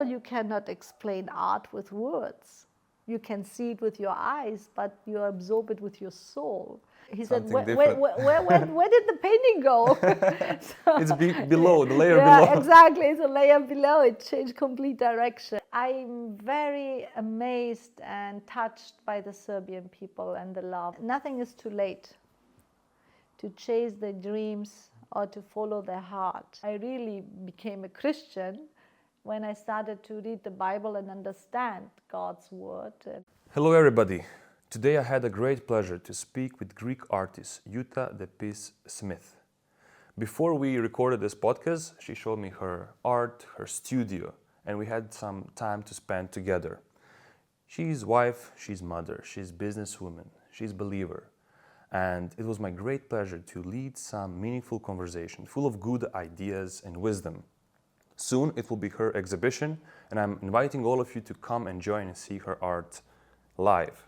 you cannot explain art with words. You can see it with your eyes, but you absorb it with your soul. He said, where did the painting go? It's below, the layer yeah, below. Exactly, it's a layer below. It changed complete direction. I'm very amazed and touched by the Serbian people and the love. Nothing is too late to chase their dreams or to follow their heart. I really became a Christian when I started to read the Bible and understand God's word. Hello everybody. Today I had a great pleasure to speak with Greek artist Jutta Depis Smith. Before we recorded this podcast, she showed me her art, her studio, and we had some time to spend together. She's wife, she's mother, she's businesswoman, she's believer. And it was my great pleasure to lead some meaningful conversation full of good ideas and wisdom. Soon it will be her exhibition, and I'm inviting all of you to come and join and see her art live.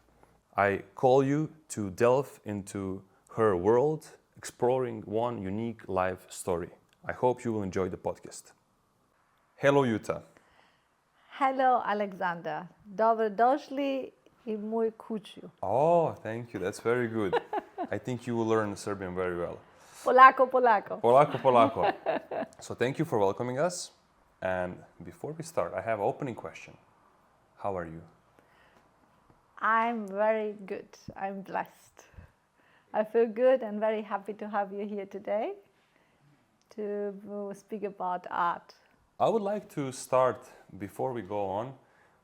I call you to delve into her world, exploring one unique life story. I hope you will enjoy the podcast. Hello, Jutta. Hello, Alexander. Dobrodošli i moju kuću. Oh, thank you. That's very good. I think you will learn Serbian very well. Polako, polako. Polako, polako. So thank you for welcoming us. And before we start, I have an opening question. How are you? I'm very good. I'm blessed. I feel good and very happy to have you here today to speak about art. I would like to start, before we go on,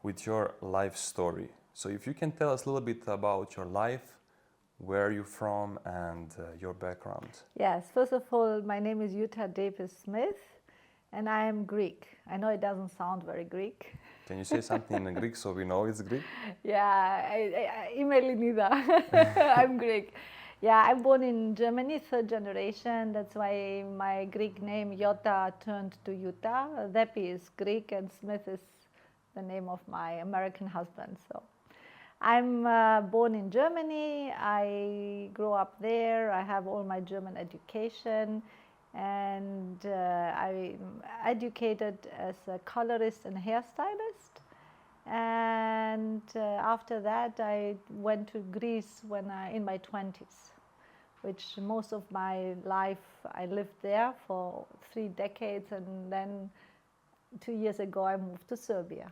with your life story. So if you can tell us a little bit about your life, where you're from, and your background. Yes, first of all, my name is Jutta Depis Smith, and I am Greek. I know it doesn't sound very Greek. Can you say something in Greek so we know it's Greek? Yeah, I'm Greek. Yeah, I'm born in Germany, third generation. That's why my Greek name Jutta turned to Jutta. Depi is Greek and Smith is the name of my American husband. So I'm born in Germany. I grew up there. I have all my German education. And I'm educated as a colorist and hairstylist. And after that, I went to Greece in my 20s, which most of my life I lived there for 3 decades. And then 2 years ago, I moved to Serbia.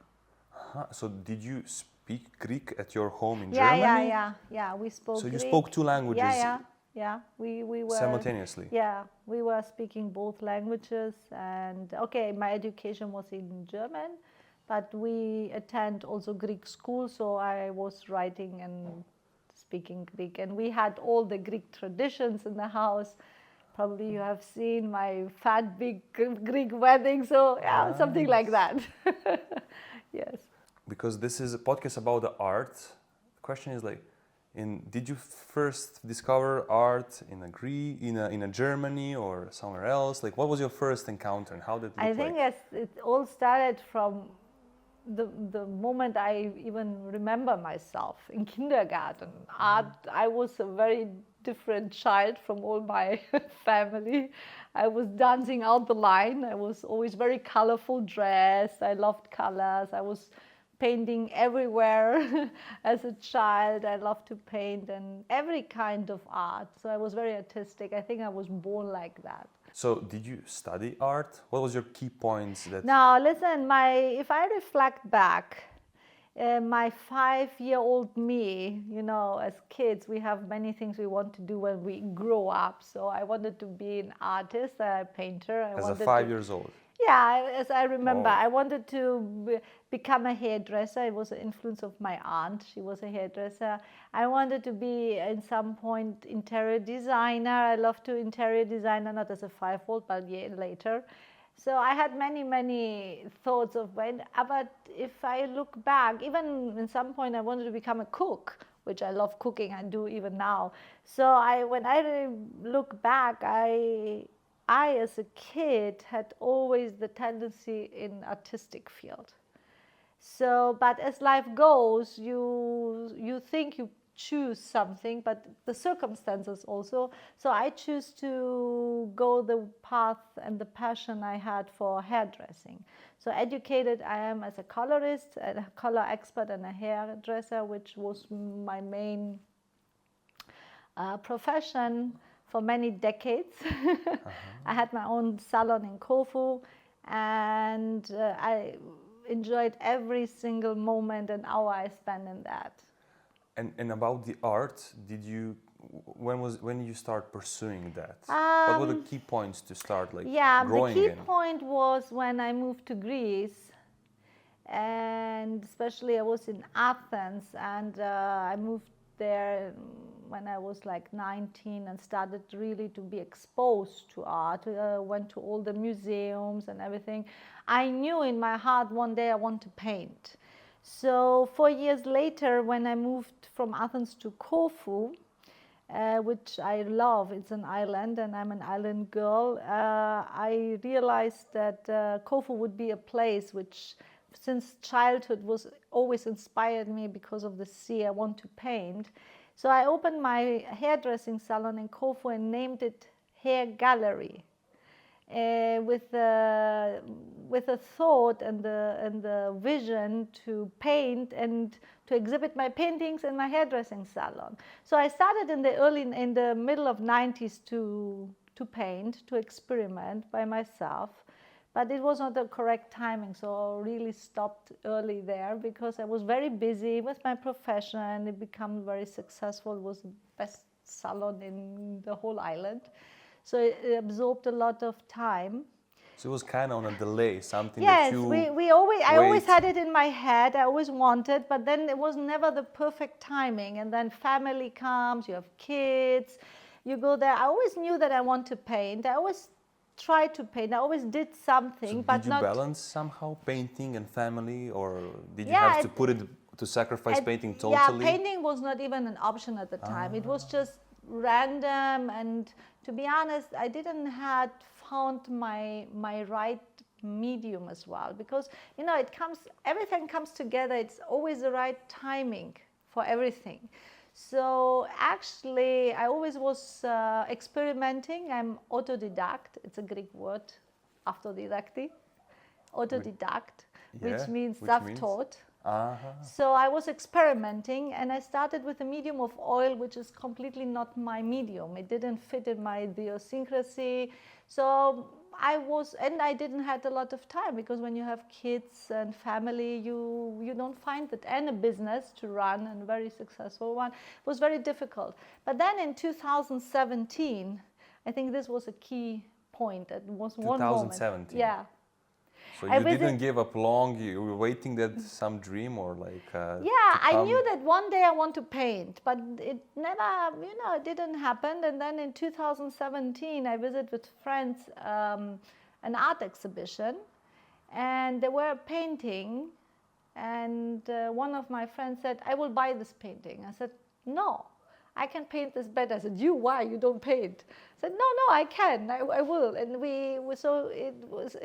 So did you speak Greek at your home in Germany? Yeah. We spoke So Greek. you spoke 2 languages? Yeah, we were simultaneously. Yeah, we were speaking both languages, and my education was in German, but we attend also Greek school, so I was writing and speaking Greek, and we had all the Greek traditions in the house. Probably you have seen my fat big Greek wedding, so yeah, nice. Something like that. Yes. Because this is a podcast about the art. The question is did you first discover art in Germany or somewhere else? What was your first encounter and how did it look I think it all started from the moment I even remember myself in kindergarten. Art, I was a very different child from all my family. I was dancing out the line. I was always very colorful dressed. I loved colors. I was painting everywhere as a child. I loved to paint and every kind of art. So I was very artistic. I think I was born like that. So did you study art? What was your key points? No, listen, if I reflect back, my 5-year-old me, as kids, we have many things we want to do when we grow up. So I wanted to be an artist, a painter. As a 5 years old? Yeah, as I remember, Wow. I wanted to become a hairdresser. It was an influence of my aunt. She was a hairdresser. I wanted to be, at some point, interior designer. I loved to interior designer, not as a 5-year-old, but later. So I had many thoughts of when, but if I look back, even at some point I wanted to become a cook, which I love cooking, I do even now. So when I look back, I as a kid had always the tendency in artistic field. So, but as life goes, you think you choose something, but the circumstances also. So I choose to go the path and the passion I had for hairdressing. So educated I am as a colorist, a color expert and a hairdresser, which was my main profession for many decades. I had my own salon in Kofu, and I enjoyed every single moment and hour I spent in that. And about the art, when you start pursuing that? What were the key points to start growing the key in? point was when I moved to Greece, and especially I was in Athens, and I moved there when I was like 19 and started really to be exposed to art. Went to all the museums and everything. I knew in my heart one day I want to paint. So 4 years later, when I moved from Athens to Corfu, which I love, it's an island and I'm an island girl, I realized that Corfu would be a place which since childhood was always inspired me because of the sea. I want to paint. So I opened my hairdressing salon in Corfu and named it Hair Gallery. With a thought and the vision to paint and to exhibit my paintings in my hairdressing salon. So I started in the middle of 90s to paint, to experiment by myself, but it was not the correct timing. So I really stopped early there because I was very busy with my profession. It became very successful. It was the best salon in the whole island. So it absorbed a lot of time. So it was kind of on a delay, something yes, that you I always had it in my head. I always wanted, but then it was never the perfect timing. And then family comes, you have kids, you go there. I always knew that I want to paint. I always tried to paint. I always did something, so but did you not balance somehow painting and family, or did you have to put it to sacrifice painting totally? Yeah, painting was not even an option at the time. It was just random, and to be honest, I didn't had found my right medium as well, because everything comes together. It's always the right timing for everything. So actually I always was experimenting. I'm autodidact. It's a Greek word, autodidacti, autodidact, which means self-taught. So I was experimenting, and I started with a medium of oil, which is completely not my medium. It didn't fit in my idiosyncrasy. So I didn't have a lot of time, because when you have kids and family, you don't find that any business to run, and a very successful one. It was very difficult. But then in 2017, I think this was a key point. It was 1 moment. 2017? Yeah. So you didn't give up long, you were waiting that some dream or I knew that one day I want to paint, but it never, it didn't happen. And then in 2017, I visited with friends an art exhibition, and they were painting, and one of my friends said, I will buy this painting. I said, no, I can paint this better. I said, why? You don't paint. I said, no, I can, I will. And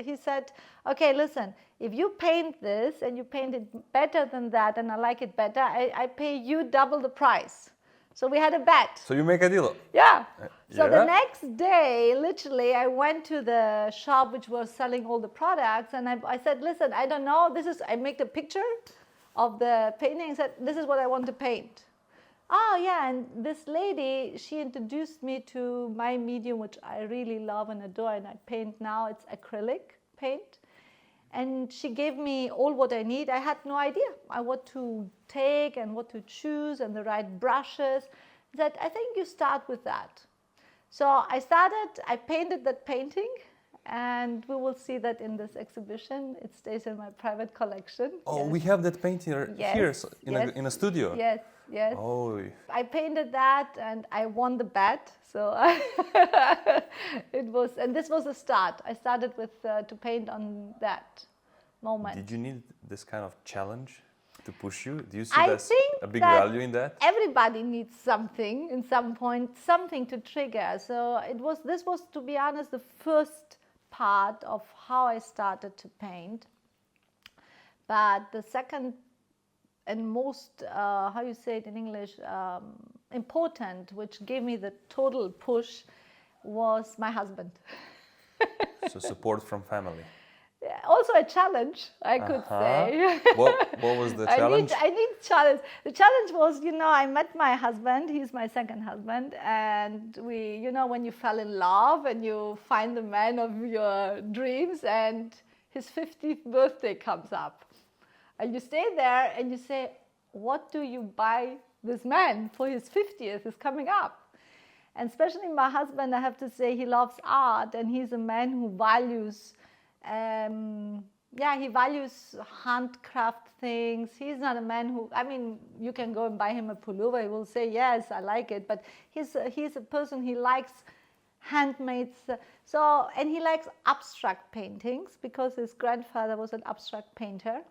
he said, okay, listen, if you paint this and you paint it better than that, and I like it better, I pay you double the price. So we had a bet. So you make a deal? Yeah. So the next day, literally, I went to the shop which was selling all the products, and I said, listen, I don't know, I make a picture of the painting and said, this is what I want to paint. Oh yeah, and this lady, she introduced me to my medium, which I really love and adore, and I paint now. It's acrylic paint. And she gave me all what I need. I had no idea what to take and what to choose and the right brushes. That I think you start with that. So I painted that painting, and we will see that in this exhibition. It stays in my private collection. Oh, yes. We have that painting here in a studio. Yes. Yes. Oh. I painted that, and I won the bet. So this was a start. I started with to paint on that moment. Did you need this kind of challenge to push you? Do you see a big value in that? Everybody needs something in some point, something to trigger. So this was, to be honest, the first part of how I started to paint. But the second and most, how you say it in English, important, which gave me the total push, was my husband. So support from family. Yeah, also a challenge, I could say. What was the challenge? I need challenge. The challenge was, I met my husband. He's my second husband. And we, when you fell in love and you find the man of your dreams and his 50th birthday comes up. And you stay there and you say, what do you buy this man for his 50th is coming up? And especially my husband, I have to say, he loves art, and he's a man who values, he values handcraft things. He's not a man who, you can go and buy him a pullover, he will say, yes, I like it, but he's a person, he likes handmade, and he likes abstract paintings because his grandfather was an abstract painter.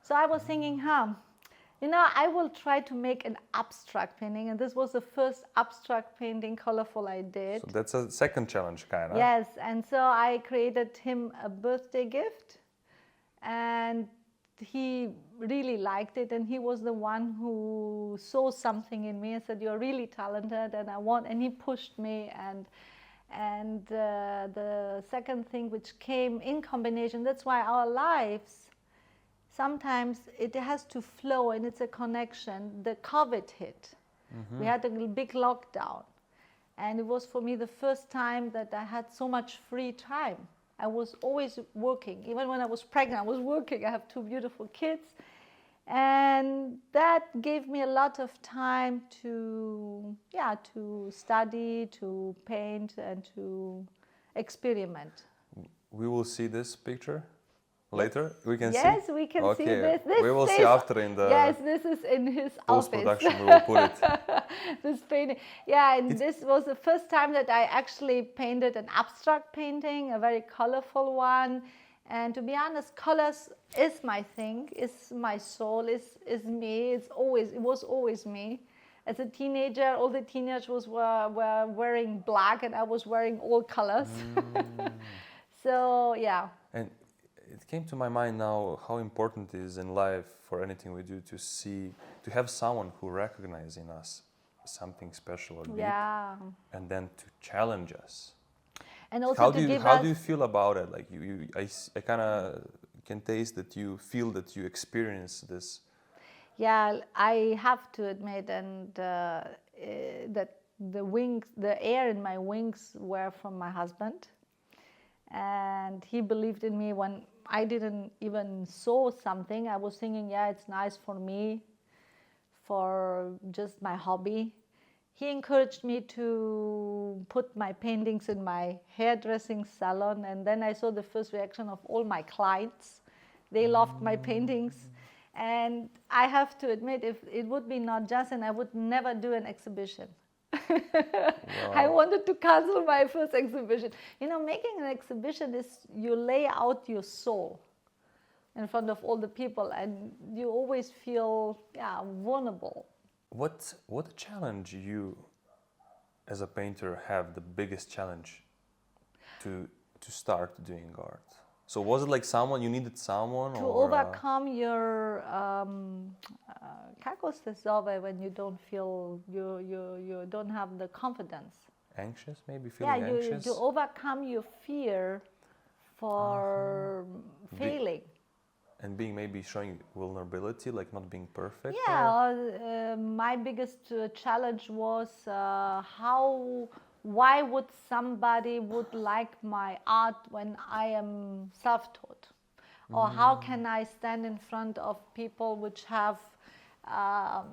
So I was thinking, I will try to make an abstract painting, and this was the first abstract painting, colorful, I did. So that's a second challenge, kind of. Yes, and so I created him a birthday gift, and he really liked it, and he was the one who saw something in me and said, you're really talented, and he pushed me, and the second thing which came in combination, that's why our lives, sometimes it has to flow, and it's a connection. The COVID hit. Mm-hmm. We had a big lockdown. And it was for me the first time that I had so much free time. I was always working. Even when I was pregnant, I was working. I have 2 beautiful kids. And that gave me a lot of time to study, to paint, and to experiment. We will see this picture later. We can see. Yes, we can see this. We will see after in the. Yes, this is in his office. Post-production, we will put it. This painting, and this was the first time that I actually painted an abstract painting, a very colorful one. And to be honest, colors is my thing, is my soul, is me. It was always me. As a teenager, all the teenagers were wearing black, and I was wearing all colors. So yeah. And it came to my mind now how important it is in life for anything we do to have someone who recognizes in us something special or deep, and then to challenge us. And also how do you feel about it? Like I kind of can taste that you feel that you experience this. Yeah, I have to admit, and that the air in my wings were from my husband, and he believed in me when I didn't even saw something. I was thinking, it's nice for me, for just my hobby. He encouraged me to put my paintings in my hairdressing salon, and then I saw the first reaction of all my clients. They loved my paintings, and I have to admit, if it would be not just, and I would never do an exhibition. Wow. I wanted to cancel my first exhibition. Making an exhibition is you lay out your soul in front of all the people, and you always feel vulnerable. What challenge you, as a painter, have the biggest challenge to start doing art? So was it like you needed someone? To overcome your when you don't feel, you don't have the confidence. Anxious, maybe feeling anxious? To overcome your fear for failing. And maybe showing vulnerability, like not being perfect? My biggest challenge was why would somebody would like my art when I am self-taught? Or how can I stand in front of people which have, all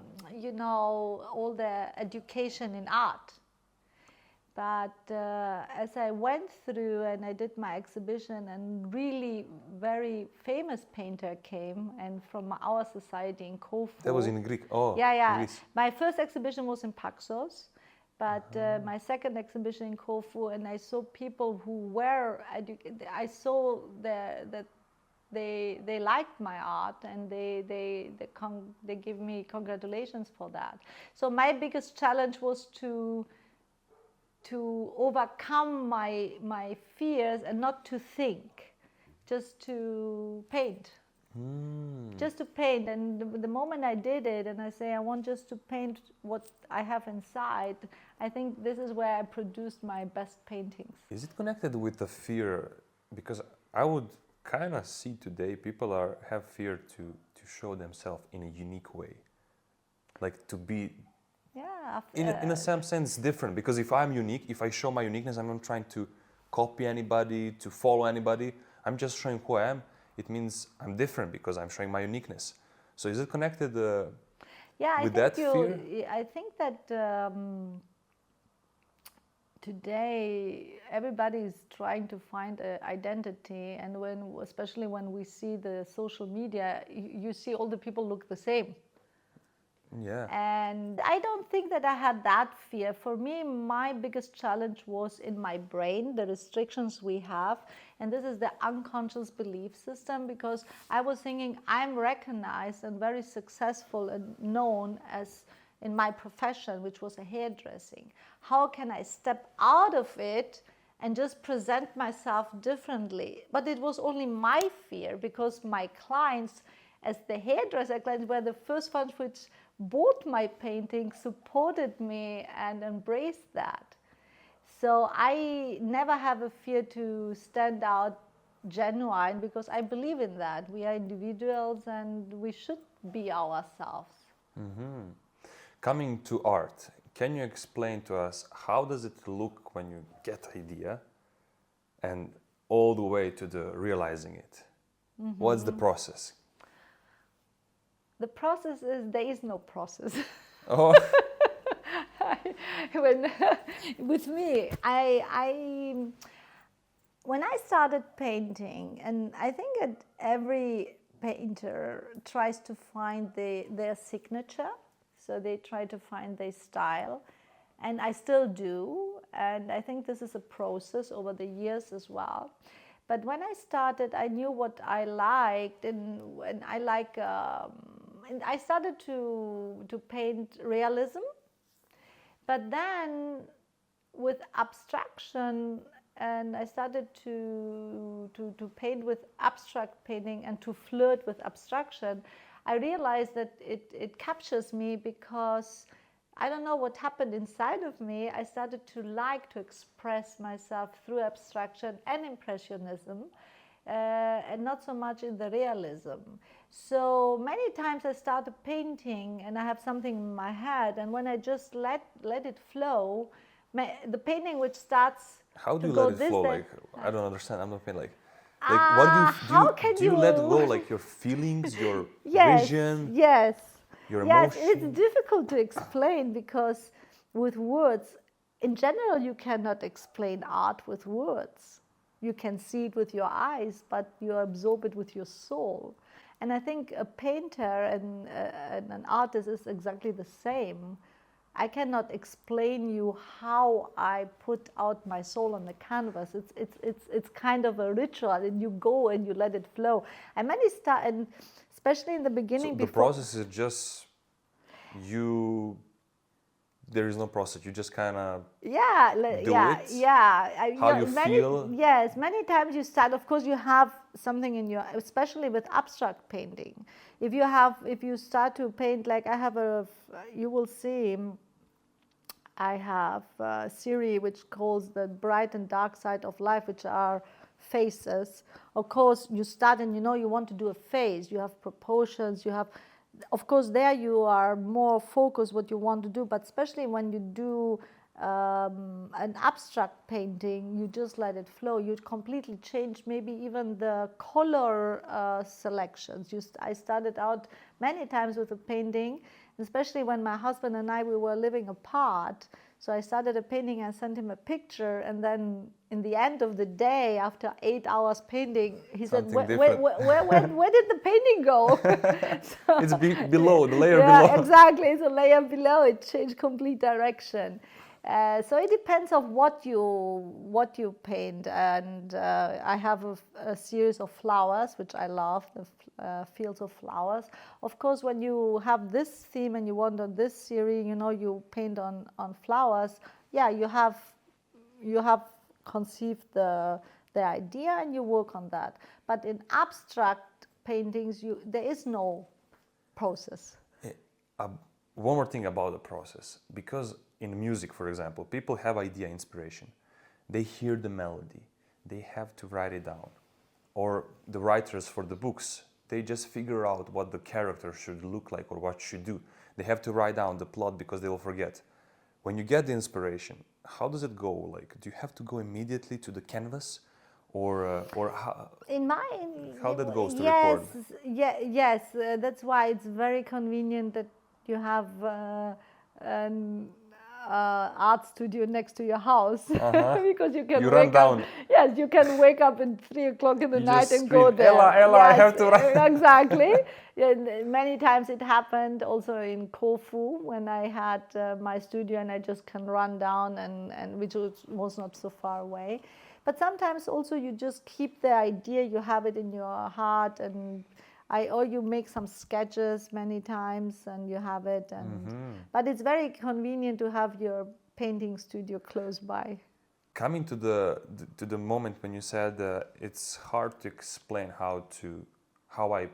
the education in art? But as I went through and I did my exhibition, and really very famous painter came, and from our society in Kofu. That was in Greek. Oh, Greece. My first exhibition was in Paxos, but my second exhibition in Kofu, and I saw people who were educated. I saw that they liked my art, and they give me congratulations for that. So my biggest challenge was to overcome my fears and not to think, just to paint. Just to paint. And the moment I did it and I say I want just to paint what I have inside, I think this is where I produced my best paintings. Is it connected with the fear? Because I would kind of see today people have fear to show themselves in a unique way. Like to be, in a some sense, different. Because if I'm unique, if I show my uniqueness, I'm not trying to copy anybody, to follow anybody. I'm just showing who I am. It means I'm different because I'm showing my uniqueness. So is it connected with that fear? I think that today everybody is trying to find an identity, and especially when we see the social media, you see all the people look the same. Yeah. And I don't think that I had that fear. For me, my biggest challenge was in my brain, the restrictions we have. And this is the unconscious belief system, because I was thinking I'm recognized and very successful and known as in my profession, which was a hairdressing. How can I step out of it and just present myself differently? But it was only my fear, because my clients, as the hairdresser clients, were the first ones which bought my painting, supported me and embraced that. So I never have a fear to stand out genuine, because I believe in that. We are individuals and we should be ourselves. Mm-hmm. Coming to art, can you explain to us how does it look when you get an idea and all the way to the realizing it? Mm-hmm. What's the process? The process is, there is no process. Oh. With me, when I started painting, and I think that every painter tries to find their signature, so they try to find their style, and I still do, and I think this is a process over the years as well. But when I started, I knew what I liked, and I started to paint realism, but then with abstraction, and I started to paint with abstract painting and to flirt with abstraction. I realized that it captures me, because I don't know what happened inside of me. I started to like to express myself through abstraction and impressionism, and not so much in the realism. So many times I started painting and I have something in my head, and when I just let it flow, the painting which starts. How do you let it flow? Like, I don't understand. I'm not painting what do you let go? Like your feelings, your vision, yes, your yes. emotion? It's difficult to explain, because with words, in general, you cannot explain art with words. You can see it with your eyes, but you absorb it with your soul. And I think a painter and an artist is exactly the same. I cannot explain you how I put out my soul on the canvas. It's kind of a ritual, and you go and you let it flow. And many start, and especially in the beginning. So the process is just you. There is no process. You just kind of do it. How you feel. Yes, many times you start. Of course, you have something in your, especially with abstract painting. If you start to paint, like I have you will see, I have a series which calls the bright and dark side of life, which are faces. Of course, you start and you want to do a face. You have proportions. You have. Of course, there you are more focused what you want to do, but especially when you do an abstract painting, you just let it flow. You completely change maybe even the color selections. I started out many times with a painting, especially when my husband and we were living apart. So I started a painting and sent him a picture, and then in the end of the day, after 8 hours painting, he said, where did the painting go? So, it's below, the layer below. Yeah, exactly. It's a layer below. It changed complete direction. So it depends on what you paint. And I have a series of flowers, which I love, the fields of flowers. Of course, when you have this theme and you want on this series, you paint on flowers. Yeah, you have conceived the idea and you work on that. But in abstract paintings, there is no process. One more thing about the process, because in music, for example, people have idea, inspiration. They hear the melody, they have to write it down. Or the writers for the books, they just figure out what the character should look like or what should do. They have to write down the plot because they will forget. When you get the inspiration, how does it go? Like, do you have to go immediately to the canvas, or how? How that goes to record? Yes. That's why it's very convenient that you have an art studio next to your house, because you can run down. Yes, you can wake up at 3 o'clock in the night and go there. Ella, yes, I have to write. Exactly. Yeah, many times it happened also in Corfu when I had my studio, and I just can run down, and which was not so far away. But sometimes also you just keep the idea, you have it in your heart, or you make some sketches many times and you have it. But it's very convenient to have your painting studio close by. Coming to the moment when you said it's hard to explain how I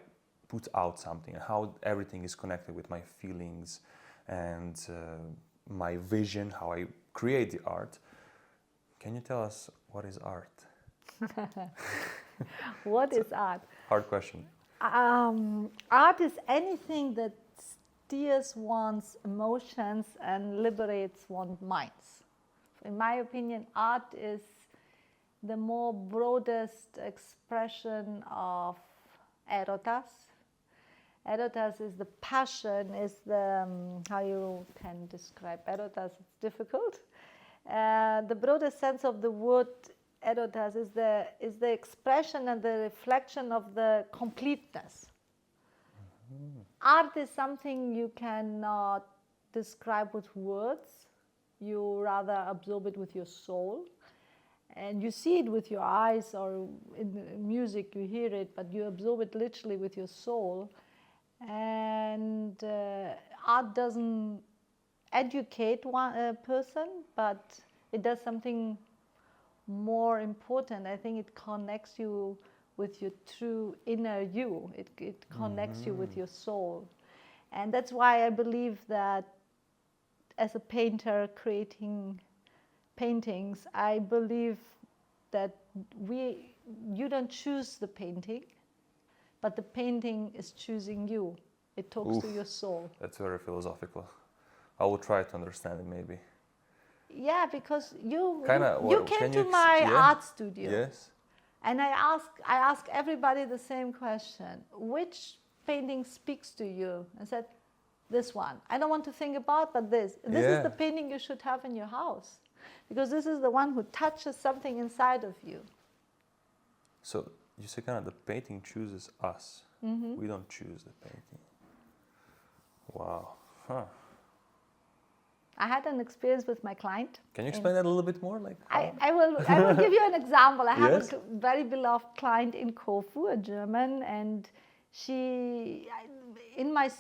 put out something and how everything is connected with my feelings and my vision, how I create the art. Can you tell us what is art? What is art? Hard question. Art is anything that steers one's emotions and liberates one's minds. In my opinion, art is the more broadest expression of erotas. Erotas is the passion, is the, how you can describe erotas, it's difficult. The broadest sense of the word erotas is the expression and the reflection of the completeness. Art is something you cannot describe with words. You rather absorb it with your soul. And you see it with your eyes, or in the music you hear it, but you absorb it literally with your soul. And art doesn't educate a person, but it does something more important. I think it connects you with your true inner you. It connects you with your soul. And that's why I believe that as a painter creating paintings, I believe that you don't choose the painting, but the painting is choosing you. It talks to your soul. That's very philosophical. I will try to understand it maybe. Yeah, because you came to you my art studio. Yes. And I ask everybody the same question. Which painting speaks to you? I said, this one. I don't want to think about, but this. This is the painting you should have in your house. Because this is the one who touches something inside of you. So you say kind of the painting chooses us. We don't choose the painting. Wow. Huh. I had an experience with my client. Can you explain that a little bit more? Like I will give you an example. I have a very beloved client in Corfu, a German, and she, in my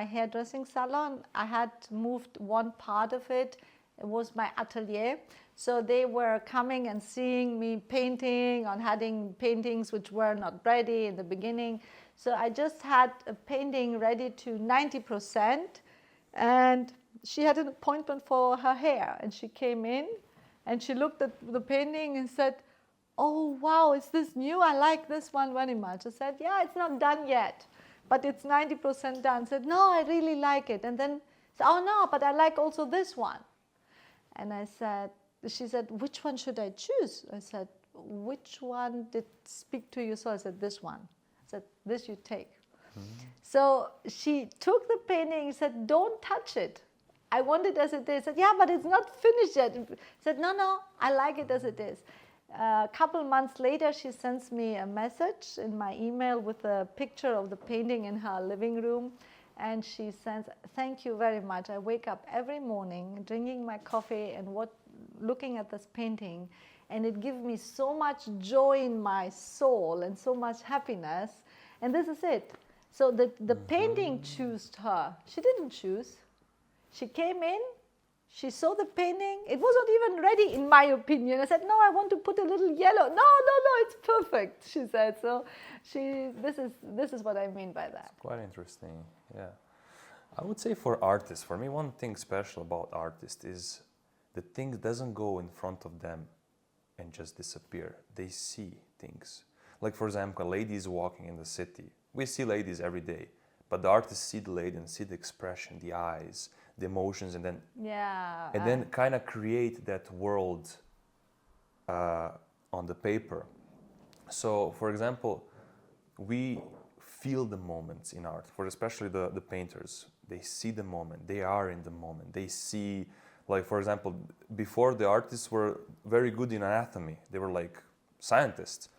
hairdressing salon, I had moved one part of it. It was my atelier. So they were coming and seeing me painting, on having paintings which were not ready in the beginning. So I just had a painting ready to 90%. And she had an appointment for her hair, and she came in and she looked at the painting and said, oh wow, is this new? I like this one very much. I said, yeah, it's not done yet, but it's 90% done. I said, no, I really like it. And then said, oh no, but I like also this one. And she said, which one should I choose? I said, which one did speak to you? So I said, this one. I said, this you take. So she took the painting and said, don't touch it. I want it as it is. I said, yeah, but it's not finished yet. I said, no, I like it as it is. A couple months later, she sends me a message in my email with a picture of the painting in her living room. And she says, thank you very much. I wake up every morning drinking my coffee and looking at this painting. And it gives me so much joy in my soul and so much happiness. And this is it. So the painting chose her. She didn't choose. She came in, She saw the painting. It was not even ready, in my opinion. I said, no, I want to put a little yellow. No, it's perfect, she said. So this is what I mean by that. It's quite interesting, yeah. I would say for artists, for me, one thing special about artists is the thing doesn't go in front of them and just disappear. They see things. Like, for example, a lady is walking in the city. We see ladies every day, but the artists see the lady and see the expression, the eyes, the emotions, and then kind of create that world on the paper. So, for example, we feel the moments in art, for especially the painters. They see the moment, they are in the moment. They see, like, for example, before the artists were very good in anatomy. They were like scientists.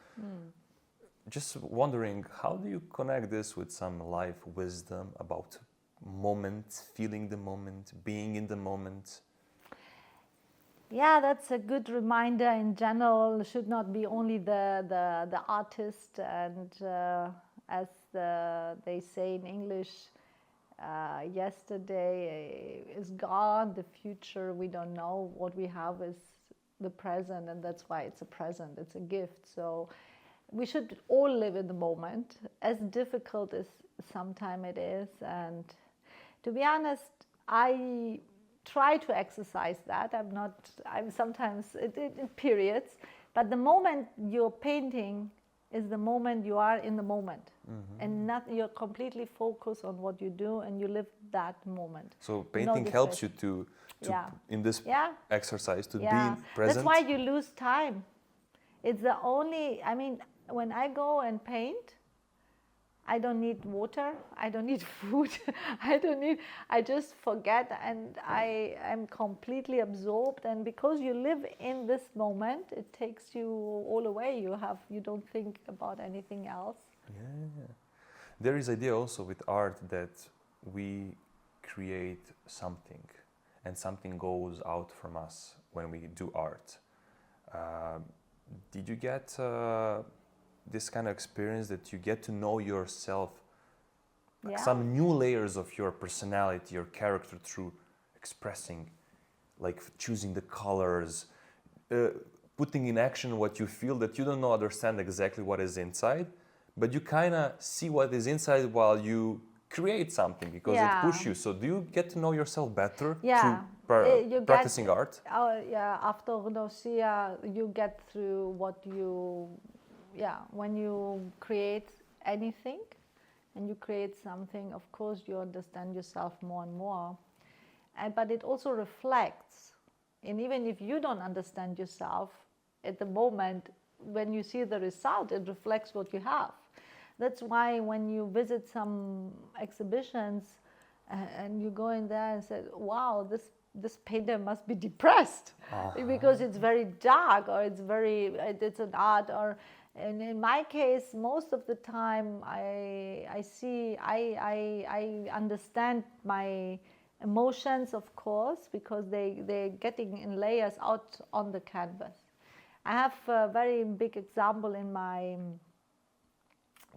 Just wondering, how do you connect this with some life wisdom about moment, feeling the moment, being in the moment? Yeah, that's a good reminder. In general, should not be only the artist, and as they say in English, yesterday is gone, the future we don't know. What we have is the present, and that's why it's a present, it's a gift. So we should all live in the moment, as difficult as sometimes it is. And to be honest, I try to exercise that. I'm sometimes in periods, but the moment you're painting is the moment you are in the moment, and you're completely focused on what you do, and you live that moment. So painting helps you to in this exercise to be present. That's why you lose time. It's the only, I mean, when I go and paint, I don't need water, I don't need food, I just forget, and I am completely absorbed. And because you live in this moment, it takes you all away. You don't think about anything else. Yeah. There is idea also with art that we create something, and something goes out from us when we do art. Did you get this kind of experience that you get to know yourself, some new layers of your personality, your character, through expressing, like choosing the colors, putting in action what you feel, that you don't understand exactly what is inside, but you kind of see what is inside while you create something, because it pushes you. So do you get to know yourself better through practicing art? After Refleksija, you get through what you... when you create anything and you create something, of course you understand yourself more and more. But it also reflects, and even if you don't understand yourself at the moment, when you see the result, it reflects what you have. That's why when you visit some exhibitions and you go in there and say, wow, this painter must be depressed because it's very dark, or it's an art, or... And in my case, most of the time, I understand my emotions, of course, because they're getting in layers out on the canvas. I have a very big example in my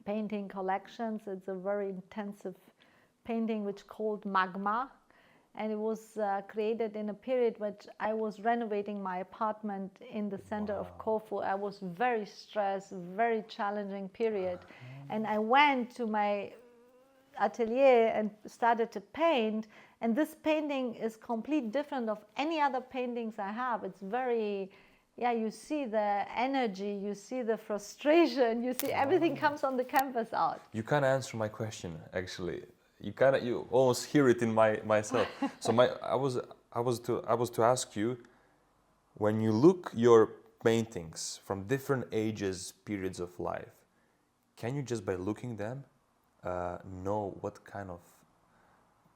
painting collections. It's a very intensive painting which is called Magma. And it was created in a period which I was renovating my apartment in the center of Corfu. I was very stressed, very challenging period. And I went to my atelier and started to paint. And this painting is completely different of any other paintings I have. It's very, you see the energy, you see the frustration, you see everything comes on the canvas out. You kind of answered my question, actually. You almost hear it in myself. So I was to ask you, when you look your paintings from different ages, periods of life, can you just by looking them know what kind of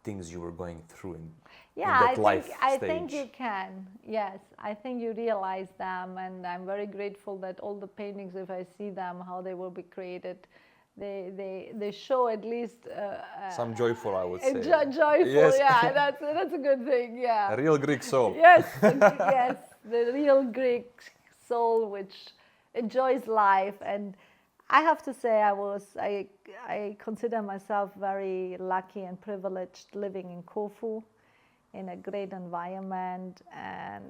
things you were going through in that life stage? I think you can. Yes, I think you realize them, and I'm very grateful that all the paintings, if I see them, how they will be created, they show at least some joyful, I would say. Joyful, yes. That's a good thing. Yeah, a real Greek soul. Yes, yes, the real Greek soul which enjoys life. And I have to say, I consider myself very lucky and privileged living in Corfu. in a great environment and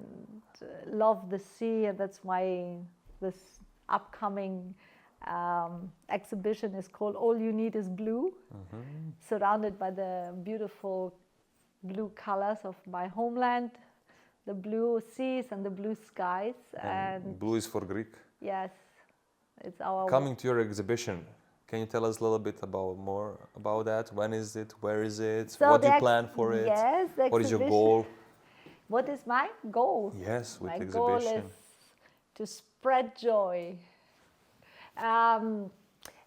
love the sea. And that's why this upcoming exhibition is called All You Need Is Blue, surrounded by the beautiful blue colors of my homeland, the blue seas and the blue skies. And blue is for Greek. Yes, it's our... Coming to your exhibition, can you tell us a little bit more about that? When is it? Where is it? So what do you plan for it? Yes, the what is your exhibition. goal? What is my goal? Yes, with my the goal exhibition. is to spread joy. The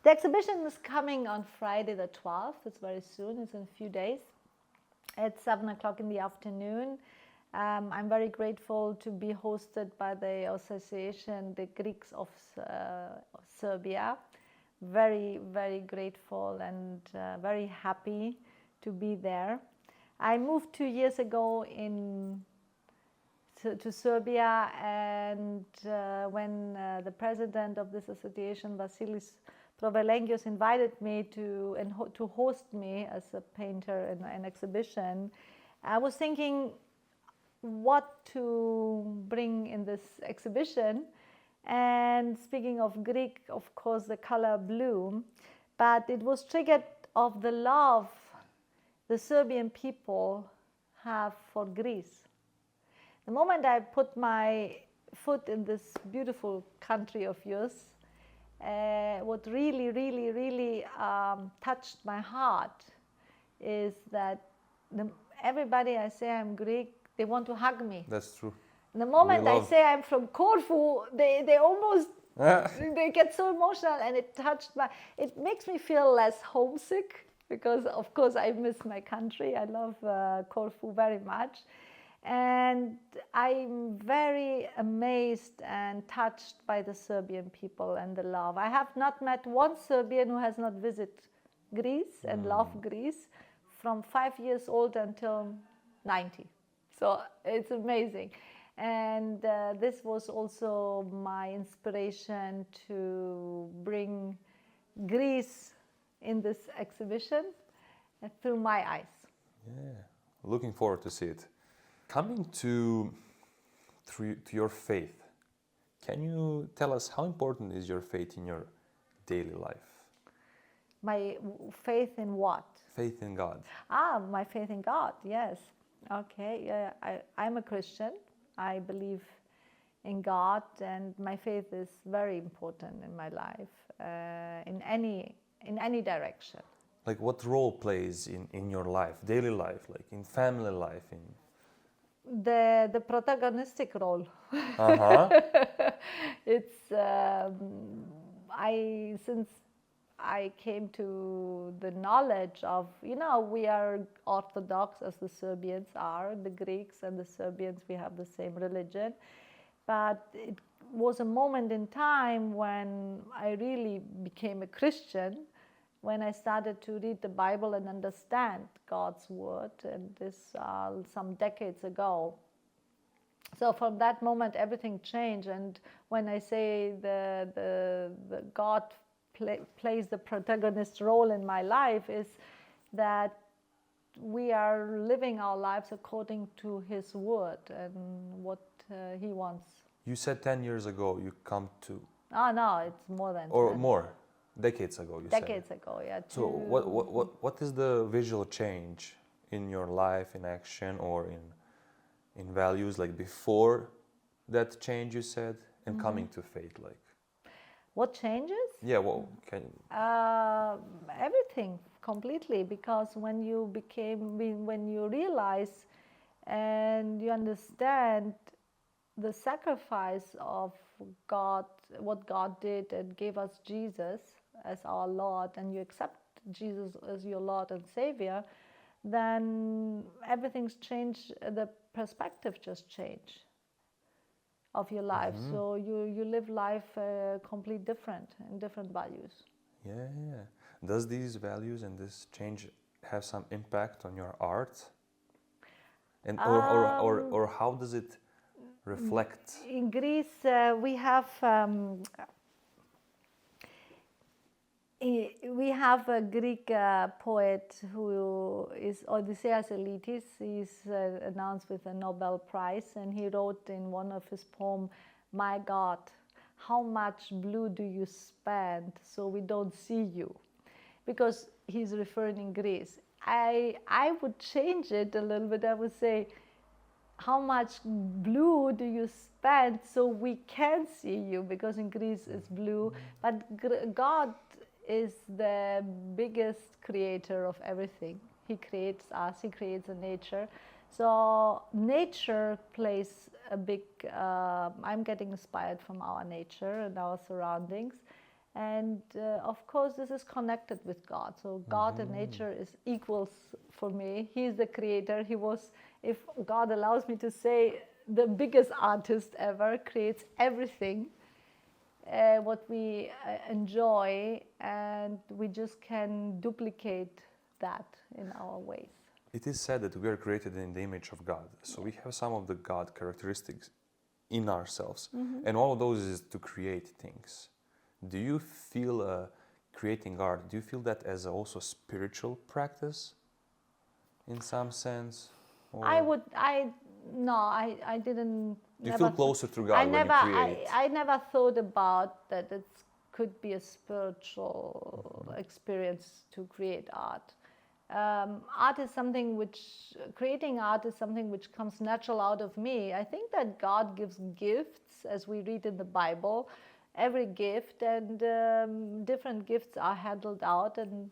exhibition is coming on Friday the 12th. It's very soon. It's in a few days. At 7 o'clock in the afternoon. I'm very grateful to be hosted by the association, the Greeks of Serbia. Very, very grateful and very happy to be there. I moved 2 years ago to Serbia, and when the president of this association, Vasilis Provelengios, invited me to host me as a painter in an exhibition, I was thinking what to bring in this exhibition. And speaking of Greek, of course, the color blue, but it was triggered of the love the Serbian people have for Greece. The moment I put my foot in this beautiful country of yours, what really, really, really touched my heart is that everybody I say I'm Greek, they want to hug me. That's true. The moment I say I'm from Corfu, they almost they get so emotional, and it makes me feel less homesick, because of course I miss my country. I love Corfu very much, and I'm very amazed and touched by the Serbian people and the love. I have not met one Serbian who has not visited Greece and loved Greece from 5 years old until 90. So it's amazing. And this was also my inspiration to bring Greece in this exhibition through my eyes. Yeah, looking forward to see it. Coming to your faith, can you tell us how important is your faith in your daily life? My faith in what? Faith in God. My faith in God, yes. Okay, yeah, I'm a Christian. I believe in God, and my faith is very important in my life, in any direction. Like, what role plays in your life, daily life, like in family life? The protagonistic role. It's since I came to the knowledge of, we are Orthodox as the Serbians are, the Greeks and the Serbians, we have the same religion. But it was a moment in time when I really became a Christian, when I started to read the Bible and understand God's word, and this some decades ago. So from that moment, everything changed. And when I say the God plays the protagonist role in my life, is that we are living our lives according to His word and what He wants. You said 10 years ago you come to... No, it's more than 10. Or more, decades ago you said. Decades ago, yeah. So what is the visual change in your life, in action, or in values, like before that change you said, and coming to faith, like? What changes? Yeah, well, can you... Everything completely, because when you realize and you understand the sacrifice of God, what God did and gave us Jesus as our Lord, and you accept Jesus as your Lord and Savior, then everything's changed. The perspective just changed of your life. So you live life completely different, in different values. Yeah. Does these values and this change have some impact on your art? And or how does it reflect? In Greece, we have We have a Greek poet who is Odysseus Elitis. He's announced with a Nobel Prize, and he wrote in one of his poems, "My God, how much blue do you spend so we don't see you?" Because he's referring in Greece. I would change it a little bit. I would say, how much blue do you spend so we can see you? Because in Greece it's blue, but God is the biggest creator of everything. He creates us, he creates the nature. So nature plays a big, I'm getting inspired from our nature and our surroundings. And of course, this is connected with God. So God and nature is equals for me. He is the creator. He was, if God allows me to say, the biggest artist ever, creates everything what we enjoy, and we just can duplicate that in our ways. It is said that we are created in the image of God. So we have some of the God characteristics in ourselves. And all of those is to create things. Do you feel creating art, do you feel that as also spiritual practice in some sense? Or I didn't. Do you feel closer to God when you create? I never thought about that it could be a spiritual experience to create art. Art is something creating art is something which comes natural out of me. I think that God gives gifts, as we read in the Bible, every gift, and different gifts are handled out, and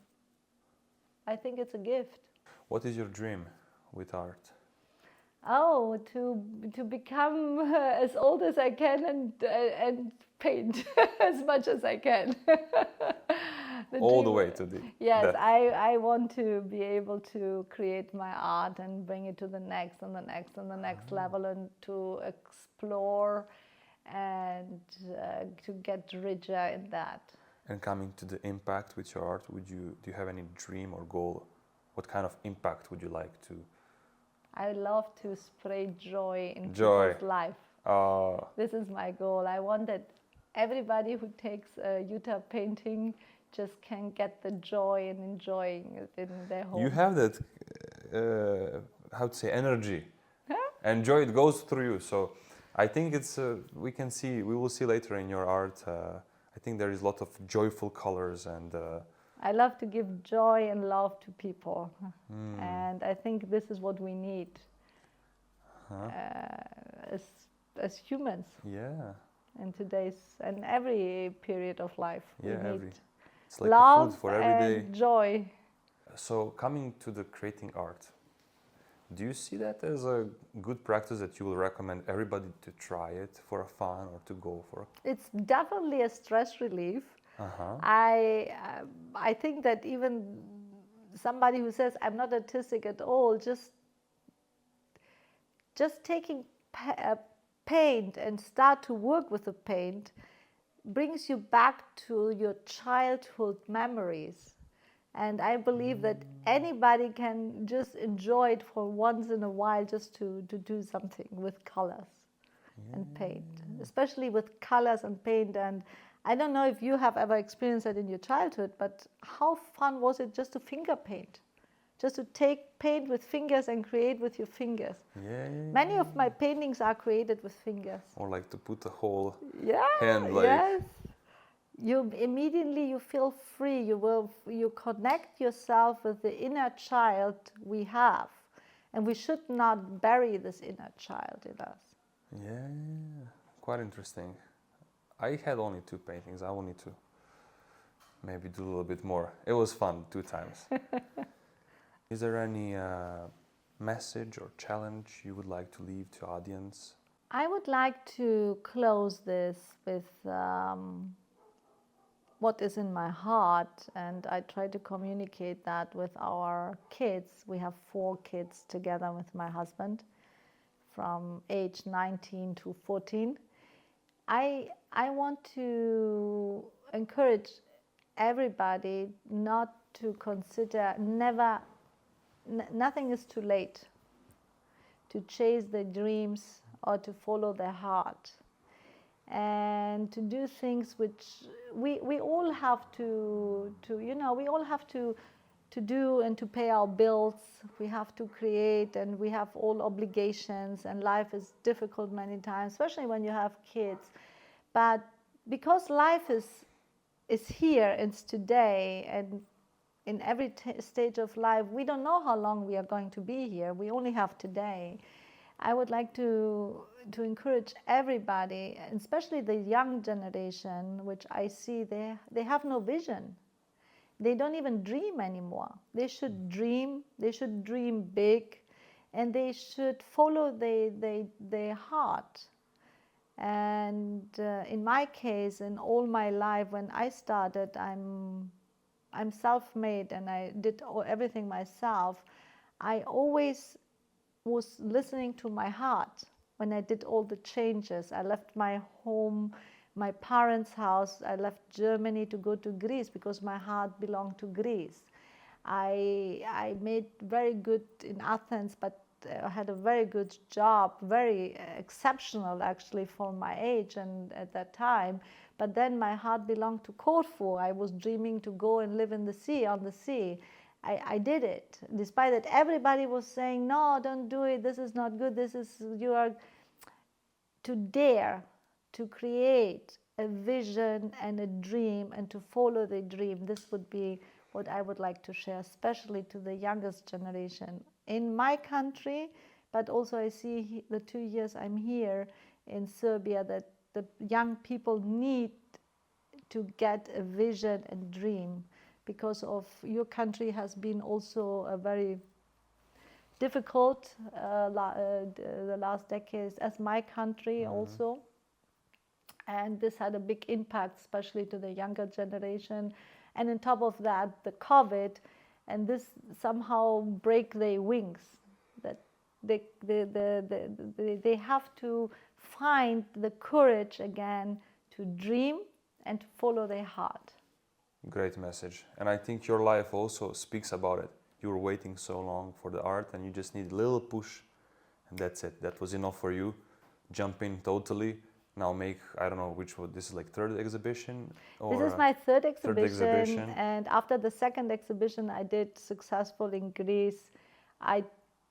I think it's a gift. What is your dream with art? Oh, to become as old as I can and paint as much as I can. All the way to the yes, death. I want to be able to create my art and bring it to the next and the next and the next level, and to explore and to get richer in that. And coming to the impact with your art, do you have any dream or goal? What kind of impact would you like to? I love to spread joy in Joy. people's life. Oh. This is my goal. I want that everybody who takes a Jutta painting just can get the joy and enjoying it in their home. You have that, how to say, energy. And joy, it goes through you. So I think it's, we will see later in your art, I think there is a lot of joyful colors and... I love to give joy and love to people. And I think this is what we need as humans. Yeah. In today's and every period of life. Yeah, we need it's like love food for every day. and joy. So coming to the creating art, do you see that as a good practice that you will recommend everybody to try it for a fun or to go for? It's definitely a stress relief. I think that even somebody who says I'm not artistic at all, just taking paint and start to work with the paint brings you back to your childhood memories. And I believe that anybody can just enjoy it for once in a while, just to do something with colors and paint, especially with colors and paint. And I don't know if you have ever experienced that in your childhood, but how fun was it just to finger paint? Just to take paint with fingers and create with your fingers. Many of my paintings are created with fingers. Or like to put a whole hand, like... Yes. You immediately feel free. You connect yourself with the inner child we have, and we should not bury this inner child in us. Yeah, quite interesting. I had only 2 paintings. I will need to maybe do a little bit more. It was fun 2 times. Is there any message or challenge you would like to leave to audience? I would like to close this with what is in my heart, and I try to communicate that with our kids. We have 4 kids together with my husband from age 19 to 14. I want to encourage everybody not to consider nothing is too late to chase their dreams or to follow their heart. and to do things which we all have to we all have to do and to pay our bills. We have to create, and we have all obligations, and life is difficult many times, especially when you have kids. But because life is here, it's today, and in every stage of life, we don't know how long we are going to be here. We only have today. I would like to encourage everybody, especially the young generation, which I see they have no vision. They don't even dream anymore. They should dream big, and they should follow their heart. And in my case, in all my life, when I started, I'm self-made, and I did everything myself. I always was listening to my heart when I did all the changes. I left my home, my parents' house. I left Germany to go to Greece because my heart belonged to Greece. I made very good in Athens, but I had a very good job, very exceptional actually for my age and at that time. But then my heart belonged to Corfu. I was dreaming to go and live in the sea, on the sea. I did it, despite that everybody was saying, no, don't do it, this is not good, you are to dare to create a vision and a dream and to follow the dream. This would be what I would like to share, especially to the youngest generation in my country, but also I see the 2 years I'm here in Serbia that the young people need to get a vision and dream, because of your country has been also a very difficult the last decades as my country also. And this had a big impact, especially to the younger generation. And on top of that, the COVID, and this somehow break their wings, that they have to find the courage again to dream and to follow their heart. Great message. And I think your life also speaks about it. You were waiting so long for the art, and you just need a little push, and that's it. That was enough for you. Jump in totally. Now make, I don't know which one, this is like third exhibition? Or this is my third exhibition. And after the second exhibition I did successful in Greece,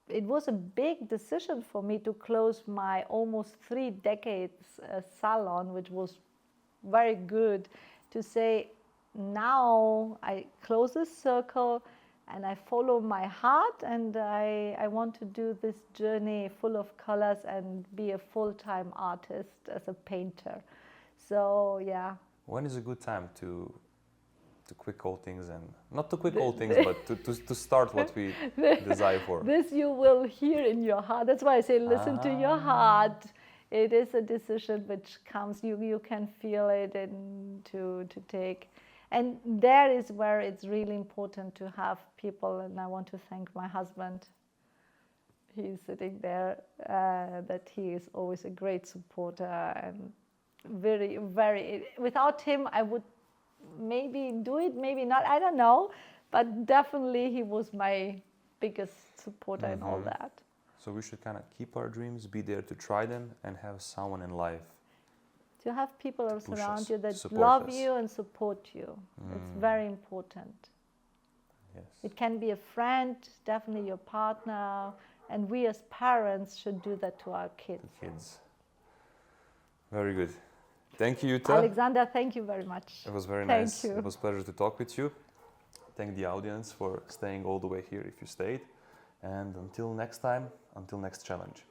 it was a big decision for me to close my almost 3 decades salon, which was very good, to say, now I close this circle and I follow my heart, and I want to do this journey full of colors and be a full-time artist as a painter. So yeah. When is a good time to quit all things, and not to quit all things, but to start what we desire for? This you will hear in your heart. That's why I say listen to your heart. It is a decision which comes, you can feel it, and to take. And there is where it's really important to have people, and I want to thank my husband. He's sitting there, that he is always a great supporter, and very, very, without him I would maybe do it, maybe not, I don't know, but definitely he was my biggest supporter in all that. So we should kind of keep our dreams, be there to try them, and have someone in life to have people around you that support love us. you and support you. It's very important. Yes. It can be a friend, definitely your partner, and we as parents should do that to our kids. Very good. Thank you, Jutta. Alexander, thank you very much. It was very Thank nice. you. It was a pleasure to talk with you. Thank the audience for staying all the way here if you stayed. And until next time, until next challenge.